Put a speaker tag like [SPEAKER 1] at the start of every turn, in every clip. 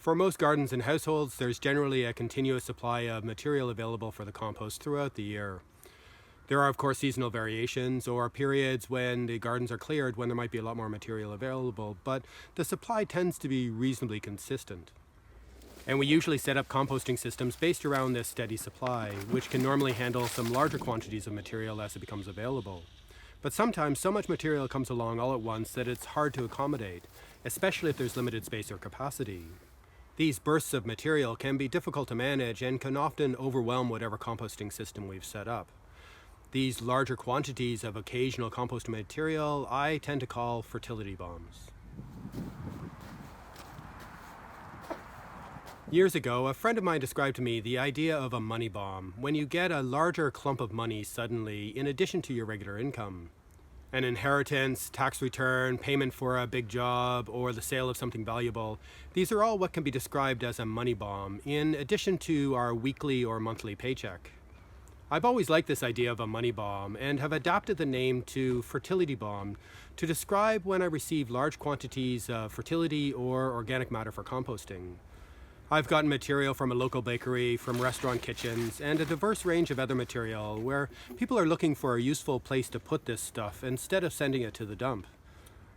[SPEAKER 1] For most gardens and households, there's generally a continuous supply of material available for the compost throughout the year. There are, of course, seasonal variations or periods when the gardens are cleared when there might be a lot more material available, but the supply tends to be reasonably consistent. And we usually set up composting systems based around this steady supply, which can normally handle some larger quantities of material as it becomes available. But sometimes so much material comes along all at once that it's hard to accommodate, especially if there's limited space or capacity. These bursts of material can be difficult to manage and can often overwhelm whatever composting system we've set up. These larger quantities of occasional compost material I tend to call fertility bombs. Years ago, a friend of mine described to me the idea of a money bomb, when you get a larger clump of money suddenly in addition to your regular income. An inheritance, tax return, payment for a big job, or the sale of something valuable, these are all what can be described as a money bomb, in addition to our weekly or monthly paycheck. I've always liked this idea of a money bomb and have adapted the name to fertility bomb to describe when I receive large quantities of fertility or organic matter for composting. I've gotten material from a local bakery, from restaurant kitchens, and a diverse range of other material where people are looking for a useful place to put this stuff instead of sending it to the dump.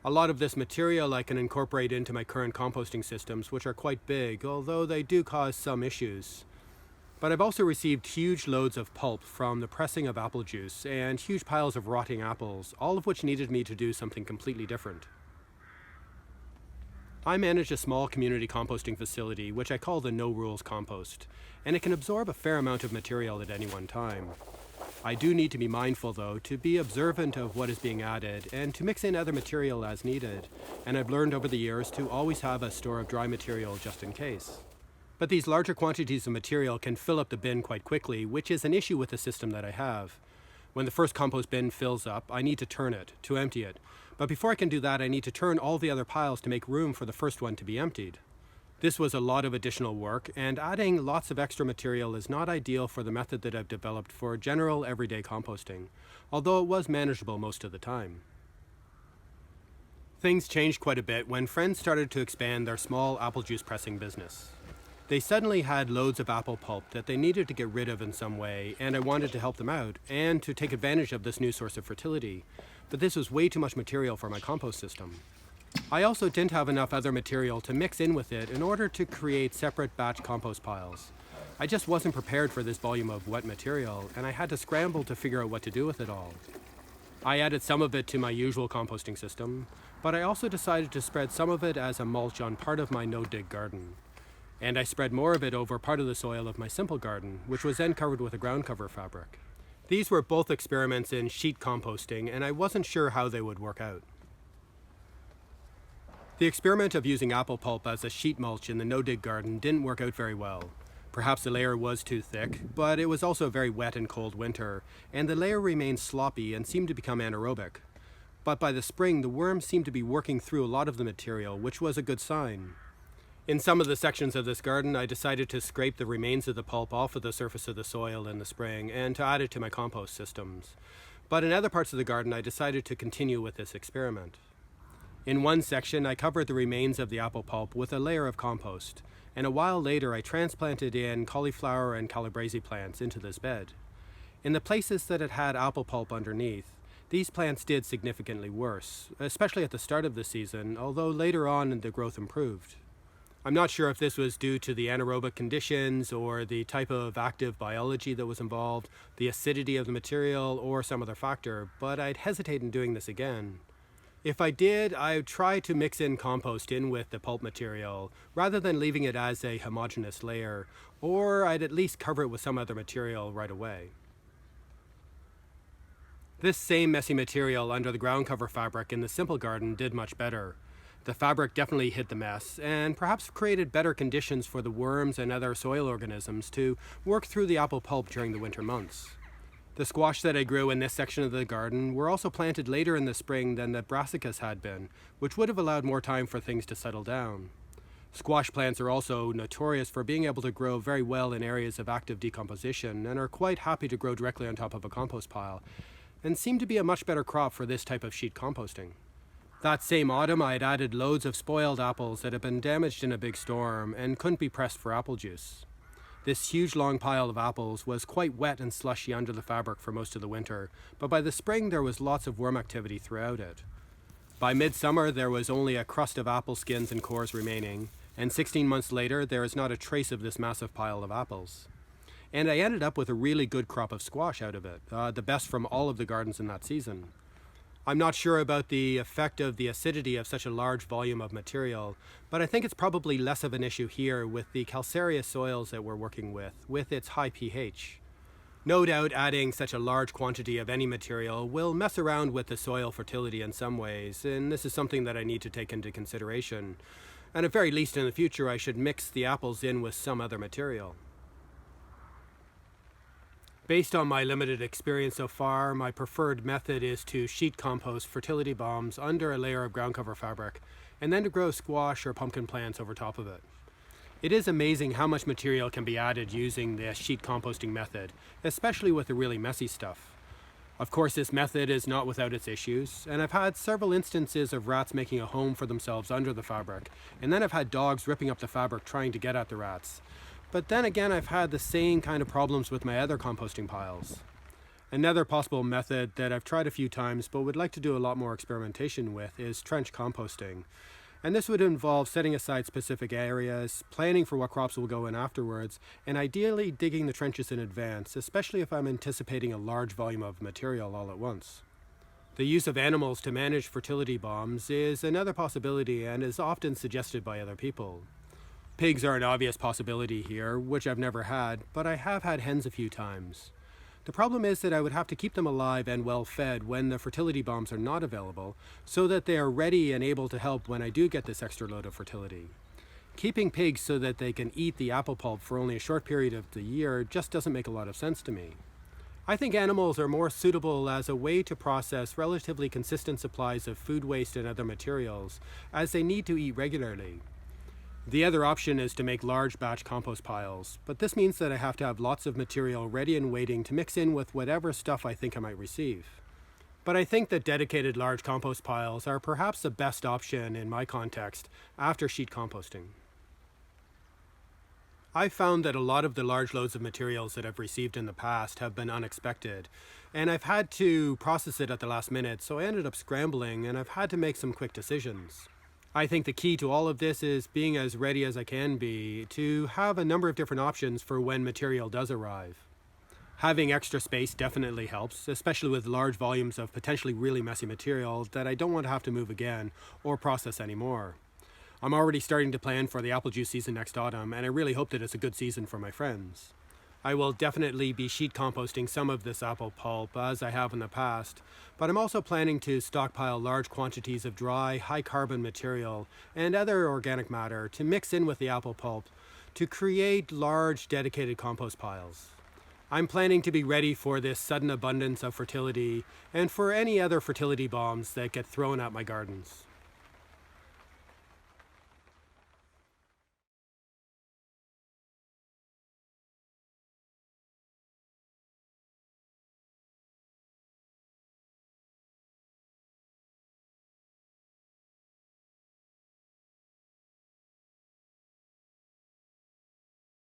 [SPEAKER 1] A lot of this material I can incorporate into my current composting systems, which are quite big, although they do cause some issues. But I've also received huge loads of pulp from the pressing of apple juice and huge piles of rotting apples, all of which needed me to do something completely different. I manage a small community composting facility, which I call the No Rules Compost, and it can absorb a fair amount of material at any one time. I do need to be mindful, though, to be observant of what is being added and to mix in other material as needed, and I've learned over the years to always have a store of dry material just in case. But these larger quantities of material can fill up the bin quite quickly, which is an issue with the system that I have. When the first compost bin fills up, I need to turn it, to empty it. But before I can do that, I need to turn all the other piles to make room for the first one to be emptied. This was a lot of additional work, and adding lots of extra material is not ideal for the method that I've developed for general everyday composting, although it was manageable most of the time. Things changed quite a bit when friends started to expand their small apple juice pressing business. They suddenly had loads of apple pulp that they needed to get rid of in some way, and I wanted to help them out and to take advantage of this new source of fertility. But this was way too much material for my compost system. I also didn't have enough other material to mix in with it in order to create separate batch compost piles. I just wasn't prepared for this volume of wet material, and I had to scramble to figure out what to do with it all. I added some of it to my usual composting system, but I also decided to spread some of it as a mulch on part of my no-dig garden. And I spread more of it over part of the soil of my simple garden, which was then covered with a ground cover fabric. These were both experiments in sheet composting, and I wasn't sure how they would work out. The experiment of using apple pulp as a sheet mulch in the no-dig garden didn't work out very well. Perhaps the layer was too thick, but it was also a very wet and cold winter, and the layer remained sloppy and seemed to become anaerobic. But by the spring, the worms seemed to be working through a lot of the material, which was a good sign. In some of the sections of this garden, I decided to scrape the remains of the pulp off of the surface of the soil in the spring and to add it to my compost systems. But in other parts of the garden, I decided to continue with this experiment. In one section, I covered the remains of the apple pulp with a layer of compost, and a while later I transplanted in cauliflower and calabrese plants into this bed. In the places that it had apple pulp underneath, these plants did significantly worse, especially at the start of the season, although later on the growth improved. I'm not sure if this was due to the anaerobic conditions or the type of active biology that was involved, the acidity of the material, or some other factor, but I'd hesitate in doing this again. If I did, I'd try to mix in compost in with the pulp material, rather than leaving it as a homogeneous layer, or I'd at least cover it with some other material right away. This same messy material under the ground cover fabric in the simple garden did much better. The fabric definitely hid the mess, and perhaps created better conditions for the worms and other soil organisms to work through the apple pulp during the winter months. The squash that I grew in this section of the garden were also planted later in the spring than the brassicas had been, which would have allowed more time for things to settle down. Squash plants are also notorious for being able to grow very well in areas of active decomposition and are quite happy to grow directly on top of a compost pile, and seem to be a much better crop for this type of sheet composting. That same autumn, I had added loads of spoiled apples that had been damaged in a big storm and couldn't be pressed for apple juice. This huge long pile of apples was quite wet and slushy under the fabric for most of the winter, but by the spring there was lots of worm activity throughout it. By midsummer there was only a crust of apple skins and cores remaining, and 16 months later there is not a trace of this massive pile of apples. And I ended up with a really good crop of squash out of it, the best from all of the gardens in that season. I'm not sure about the effect of the acidity of such a large volume of material, but I think it's probably less of an issue here with the calcareous soils that we're working with its high pH. No doubt adding such a large quantity of any material will mess around with the soil fertility in some ways, and this is something that I need to take into consideration. And at very least in the future I should mix the apples in with some other material. Based on my limited experience so far, my preferred method is to sheet compost fertility bombs under a layer of ground cover fabric, and then to grow squash or pumpkin plants over top of it. It is amazing how much material can be added using the sheet composting method, especially with the really messy stuff. Of course, this method is not without its issues, and I've had several instances of rats making a home for themselves under the fabric, and then I've had dogs ripping up the fabric trying to get at the rats. But then again, I've had the same kind of problems with my other composting piles. Another possible method that I've tried a few times but would like to do a lot more experimentation with is trench composting. And this would involve setting aside specific areas, planning for what crops will go in afterwards, and ideally digging the trenches in advance, especially if I'm anticipating a large volume of material all at once. The use of animals to manage fertility bombs is another possibility and is often suggested by other people. Pigs are an obvious possibility here, which I've never had, but I have had hens a few times. The problem is that I would have to keep them alive and well fed when the fertility bombs are not available, so that they are ready and able to help when I do get this extra load of fertility. Keeping pigs so that they can eat the apple pulp for only a short period of the year just doesn't make a lot of sense to me. I think animals are more suitable as a way to process relatively consistent supplies of food waste and other materials, as they need to eat regularly. The other option is to make large batch compost piles, but this means that I have to have lots of material ready and waiting to mix in with whatever stuff I think I might receive. But I think that dedicated large compost piles are perhaps the best option in my context after sheet composting. I've found that a lot of the large loads of materials that I've received in the past have been unexpected, and I've had to process it at the last minute, so I ended up scrambling and I've had to make some quick decisions. I think the key to all of this is being as ready as I can be to have a number of different options for when material does arrive. Having extra space definitely helps, especially with large volumes of potentially really messy material that I don't want to have to move again or process anymore. I'm already starting to plan for the apple juice season next autumn, and I really hope that it's a good season for my friends. I will definitely be sheet composting some of this apple pulp, as I have in the past, but I'm also planning to stockpile large quantities of dry, high-carbon material and other organic matter to mix in with the apple pulp to create large, dedicated compost piles. I'm planning to be ready for this sudden abundance of fertility and for any other fertility bombs that get thrown at my gardens.